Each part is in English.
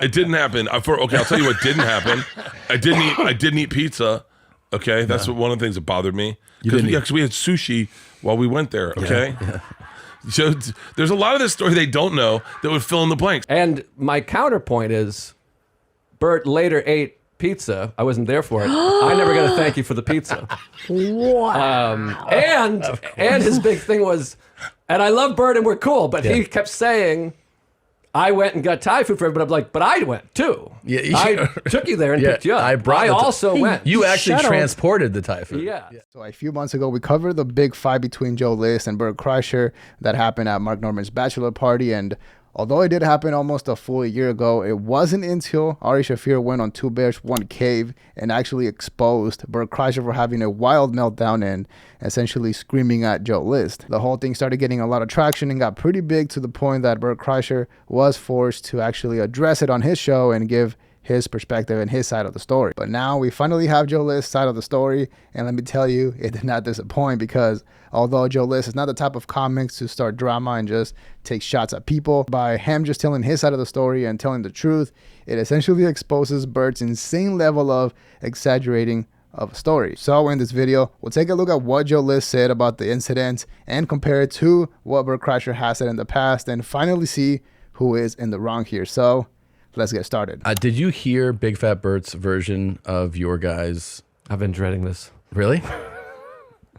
It didn't happen. Okay, I'll tell you what didn't happen. I didn't eat pizza. Okay, that's one of the things that bothered me. Because we had sushi while we went there. Okay, so there's a lot of this story they don't know that would fill in the blanks. And my counterpoint is, Bert later ate pizza. I wasn't there for it. I never got a thank you for the pizza. Wow. And his big thing was, and I love Bert and we're cool, but he kept saying, I went and got Thai food for everybody. I'm like, but I went too. I took you there and picked you up. I also went. You actually transported the Thai food. Yeah. So a few months ago, we covered the big fight between Joe List and Bert Kreischer that happened at Mark Norman's bachelor party. And although it did happen almost a full year ago, it wasn't until Ari Shaffir went on Two Bears, One Cave and actually exposed Bert Kreischer for having a wild meltdown and essentially screaming at Joe List. The whole thing started getting a lot of traction and got pretty big to the point that Bert Kreischer was forced to actually address it on his show and give his perspective and his side of the story. But now we finally have Joe List's side of the story, and let me tell you, it did not disappoint, because although Joe List is not the type of comics to start drama and just take shots at people, by him just telling his side of the story and telling the truth, it essentially exposes Bert's insane level of exaggerating of a story. So in this video, we'll take a look at what Joe List said about the incident and compare it to what Bert Kreischer has said in the past, and finally see who is in the wrong here. So let's get started. Did you hear Big Fat Bert's version of your guys? I've been dreading this. Really?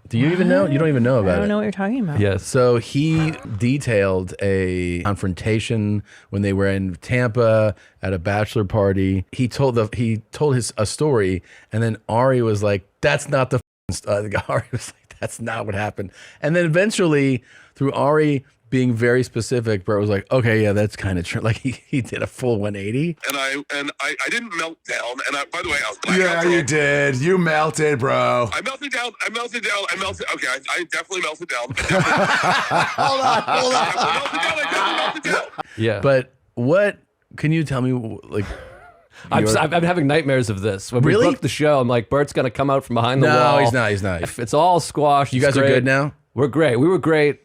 Do you even know? You don't even know about it. I don't know what you're talking about. Yes. So he detailed a confrontation when they were in Tampa at a bachelor party. He told a story, and then Ari was like, "That's not the." Ari was like, "That's not what happened." And then eventually, through Ari being very specific, Bert was like, "Okay, yeah, that's kind of true." Like he did a full 180. And I didn't melt down. And by the way, I was yeah, you did. You melted, bro. I melted down. Okay, I definitely melted down. Hold on. I melted down. Yeah. But what can you tell me? Like, I've been having nightmares of this. When Really? we booked the show, I'm like, Bert's going to come out from behind the wall. no, he's not. He's not. It's all squashed. You guys are good now? We're great. We were great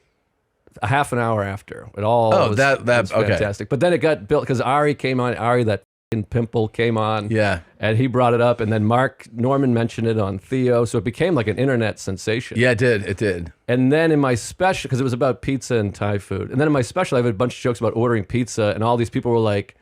a half an hour after. It all was okay. fantastic. But then it got built because Ari came on. Ari, that f***ing pimple came on. Yeah. And he brought it up. And then Mark Norman mentioned it on Theo. So it became like an internet sensation. Yeah, it did. It did. And then in my special, because it was about pizza and Thai food. And then in my special, I have a bunch of jokes about ordering pizza. And all these people were like,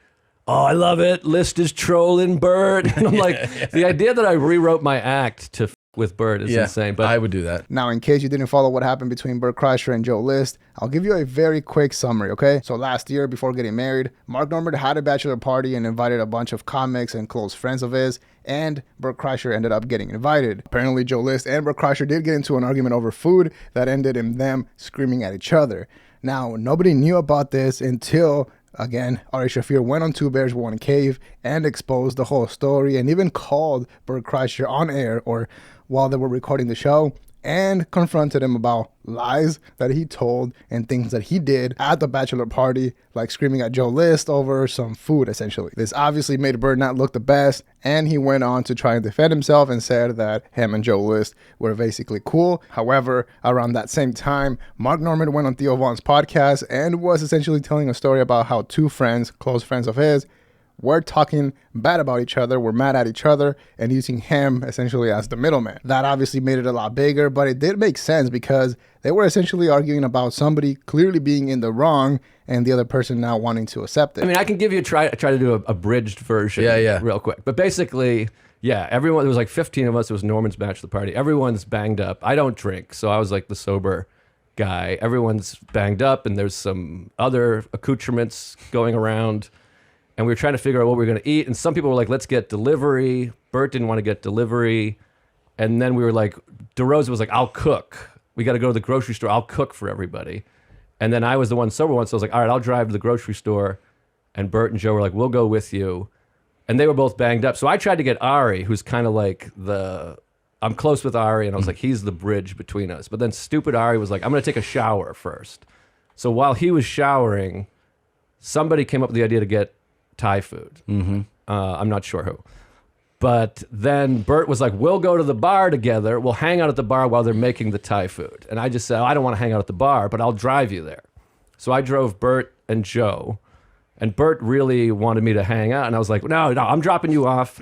"Oh, I love it. List is trolling Bert." And I'm like, the idea that I rewrote my act to with Bert is insane. But I would do that. Now, in case you didn't follow what happened between Bert Kreischer and Joe List, I'll give you a very quick summary, okay? So last year, before getting married, Mark Norman had a bachelor party and invited a bunch of comics and close friends of his, and Bert Kreischer ended up getting invited. Apparently, Joe List and Bert Kreischer did get into an argument over food that ended in them screaming at each other. Now, nobody knew about this until, again, Ari Shaffir went on Two Bears, One Cave and exposed the whole story, and even called Bert Kreischer on air, or while they were recording the show, and confronted him about lies that he told and things that he did at the bachelor party, like screaming at Joe List over some food, essentially. This obviously made Bert not look the best, and he went on to try and defend himself and said that him and Joe List were basically cool. However, around that same time, Mark Norman went on Theo Von's podcast and was essentially telling a story about how two friends, close friends of his, were talking bad about each other, were mad at each other, and using him essentially as the middleman. That obviously made it a lot bigger, but it did make sense because they were essentially arguing about somebody clearly being in the wrong and the other person not wanting to accept it. I mean, I can give you try to do a abridged version real quick. But basically, yeah, everyone, there was like 15 of us. It was Norman's bachelor party. Everyone's banged up. I don't drink, so I was like the sober guy. Everyone's banged up, and there's some other accoutrements going around. And we were trying to figure out what we were going to eat. And some people were like, let's get delivery. Bert didn't want to get delivery. And then we were like, DeRosa was like, I'll cook. We got to go to the grocery store. I'll cook for everybody. And then I was the one sober one. So I was like, all right, I'll drive to the grocery store. And Bert and Joe were like, we'll go with you. And they were both banged up. So I tried to get Ari, who's kind of like I'm close with Ari. And I was like, he's the bridge between us. But then stupid Ari was like, I'm going to take a shower first. So while he was showering, somebody came up with the idea to get Thai food. I'm not sure who. But then Bert was like, we'll go to the bar together. We'll hang out at the bar while they're making the Thai food. And I just said, I don't want to hang out at the bar, but I'll drive you there. So I drove Bert and Joe. And Bert really wanted me to hang out. And I was like, no, I'm dropping you off.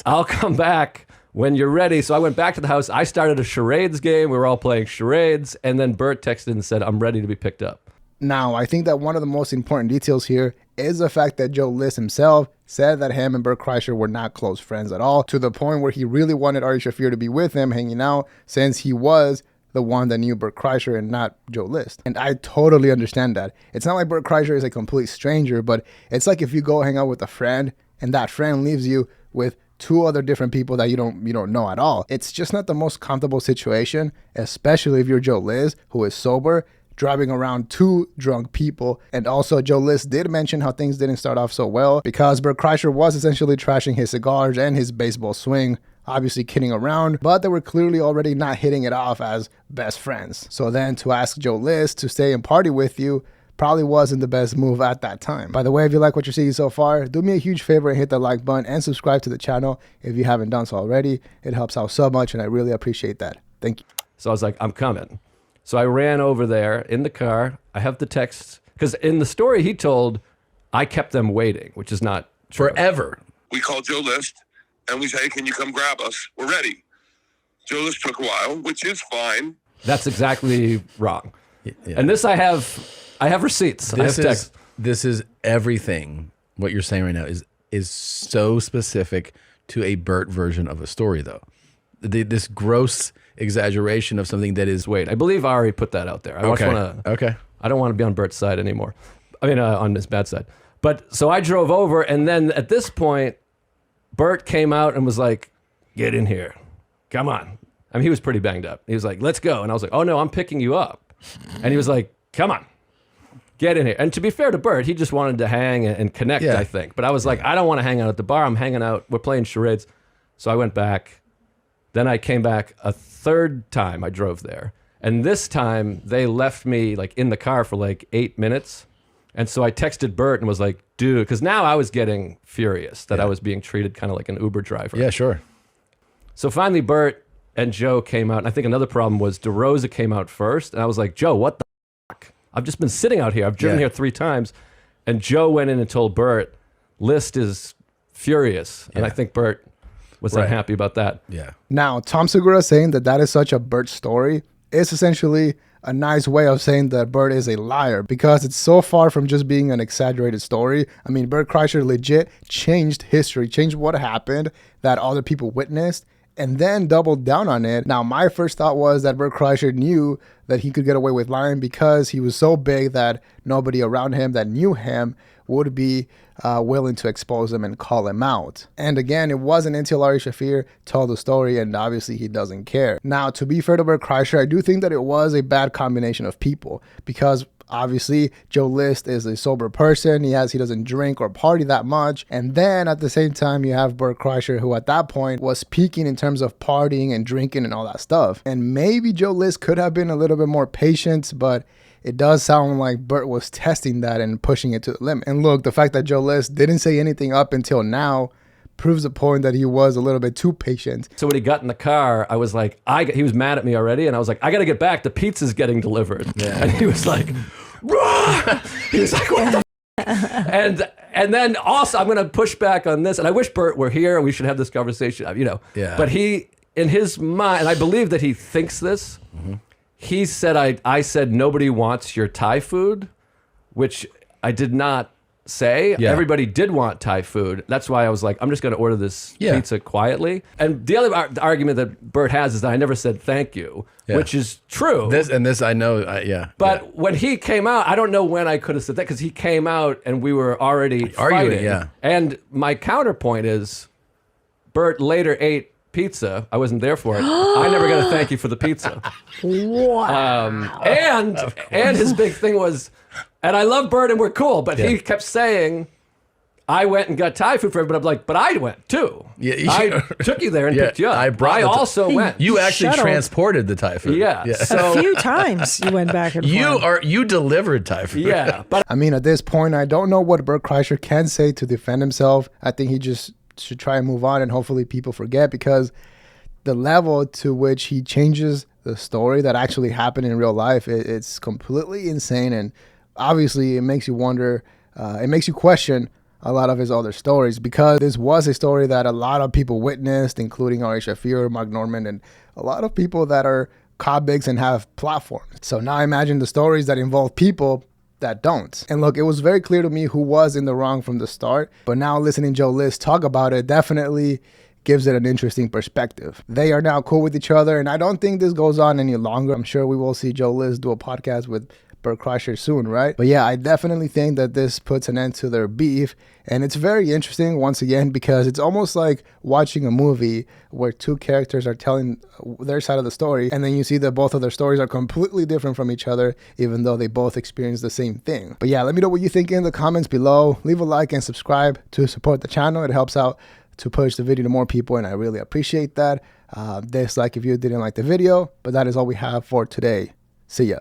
I'll come back when you're ready. So I went back to the house. I started a charades game. We were all playing charades. And then Bert texted and said, I'm ready to be picked up. Now, I think that one of the most important details here is the fact that Joe List himself said that him and Bert Kreischer were not close friends at all, to the point where he really wanted Ari Shaffir to be with him hanging out, since he was the one that knew Bert Kreischer and not Joe List. And I totally understand that. It's not like Bert Kreischer is a complete stranger, but it's like if you go hang out with a friend and that friend leaves you with two other different people that you don't know at all. It's just not the most comfortable situation, especially if you're Joe List, who is sober, driving around two drunk people. And also Joe List did mention how things didn't start off so well, because Bert Kreischer was essentially trashing his cigars and his baseball swing, obviously kidding around, but they were clearly already not hitting it off as best friends. So then to ask Joe List to stay and party with you probably wasn't the best move at that time. By the way, if you like what you're seeing so far, do me a huge favor and hit that like button and subscribe to the channel if you haven't done so already. It helps out so much and I really appreciate that. Thank you. So I was like, I'm coming. So I ran over there in the car. I have the text, because in the story he told, I kept them waiting, which is not true. Forever. We called Joe List and we say, can you come grab us? We're ready. Joe List took a while, which is fine. That's exactly wrong. Yeah. And this I have receipts. I have text. This is everything. What you're saying right now is so specific to a Bert version of a story, though. This gross exaggeration of something that is. Wait, I believe Ari put that out there. Okay. I don't want to be on Bert's side anymore. I mean, on his bad side. But so I drove over, and then at this point, Bert came out and was like, "Get in here, come on." I mean, he was pretty banged up. He was like, "Let's go," and I was like, "Oh no, I'm picking you up," and he was like, "Come on, get in here." And to be fair to Bert, he just wanted to hang and connect, I think. But I was like, I don't want to hang out at the bar. I'm hanging out. We're playing charades. So I went back. Then I came back a third time. I drove there. And this time they left me like in the car for like 8 minutes. And so I texted Bert and was like, dude, because now I was getting furious that I was being treated kind of like an Uber driver. Yeah, sure. So finally Bert and Joe came out. And I think another problem was DeRosa came out first. And I was like, Joe, what the fuck? I've just been sitting out here. I've driven here 3 times. And Joe went in and told Bert, List is furious. And I think Bert was unhappy about that. Yeah. Now, Tom Segura saying that is such a Bert story is essentially a nice way of saying that Bert is a liar, because it's so far from just being an exaggerated story. I mean, Bert Kreischer legit changed history, changed what happened that other people witnessed, and then doubled down on it. Now, my first thought was that Bert Kreischer knew that he could get away with lying because he was so big that nobody around him that knew him would be willing to expose him and call him out. And again, it wasn't until Ari Shaffir told the story, and obviously he doesn't care. Now, to be fair to Bert Kreischer, I do think that it was a bad combination of people, because obviously Joe List is a sober person. He doesn't drink or party that much. And then at the same time, you have Bert Kreischer, who at that point was peaking in terms of partying and drinking and all that stuff. And maybe Joe List could have been a little bit more patient, but it does sound like Bert was testing that and pushing it to the limit. And look, the fact that Joe List didn't say anything up until now proves the point that he was a little bit too patient. So when he got in the car, I was like, he was mad at me already, and I was like, I got to get back. The pizza's getting delivered. Yeah. And he was like, Rah! He was like, what the and then also I'm going to push back on this, and I wish Bert were here. We should have this conversation, Yeah. But he, in his mind, and I believe that he thinks this, he said, I said, nobody wants your Thai food, which I did not say. Yeah. Everybody did want Thai food. That's why I was like, I'm just going to order this pizza quietly. And the other argument that Bert has is that I never said thank you, which is true. This I know, But when he came out, I don't know when I could have said that, because he came out and we were already arguing. fighting. Yeah. And my counterpoint is, Bert later ate pizza. I wasn't there for it. I never got a thank you for the pizza. Wow. And his big thing was, and I love Bert and we're cool, but he kept saying, I went and got Thai food for everybody. I'm like, but I went too. Yeah, I took you there and picked you up. I also went. You actually Shuttle. transported the Thai food. Yeah. A So few times you went back and forth. You delivered Thai food. yeah, but I mean, at this point, I don't know what Bert Kreischer can say to defend himself. I think he just should try and move on, and hopefully people forget, because the level to which he changes the story that actually happened in real life, it's completely insane. And obviously it makes you wonder it makes you question a lot of his other stories, because this was a story that a lot of people witnessed, including Ari Shaffir, Mark Norman, and a lot of people that are comics and have platforms. So now imagine the stories that involve people that don't. And look, it was very clear to me who was in the wrong from the start, but now listening Joe List talk about it definitely gives it an interesting perspective. They are now cool with each other, and I don't think this goes on any longer. I'm sure we will see Joe List do a podcast with Bert Kreischer soon, right? But yeah, I definitely think that this puts an end to their beef. And it's very interesting, once again, because it's almost like watching a movie where two characters are telling their side of the story, and then you see that both of their stories are completely different from each other, even though they both experience the same thing. But yeah, let me know what you think in the comments below. Leave a like and subscribe to support the channel. It helps out to push the video to more people, and I really appreciate that. Dislike if you didn't like the video, but that is all we have for today. See ya.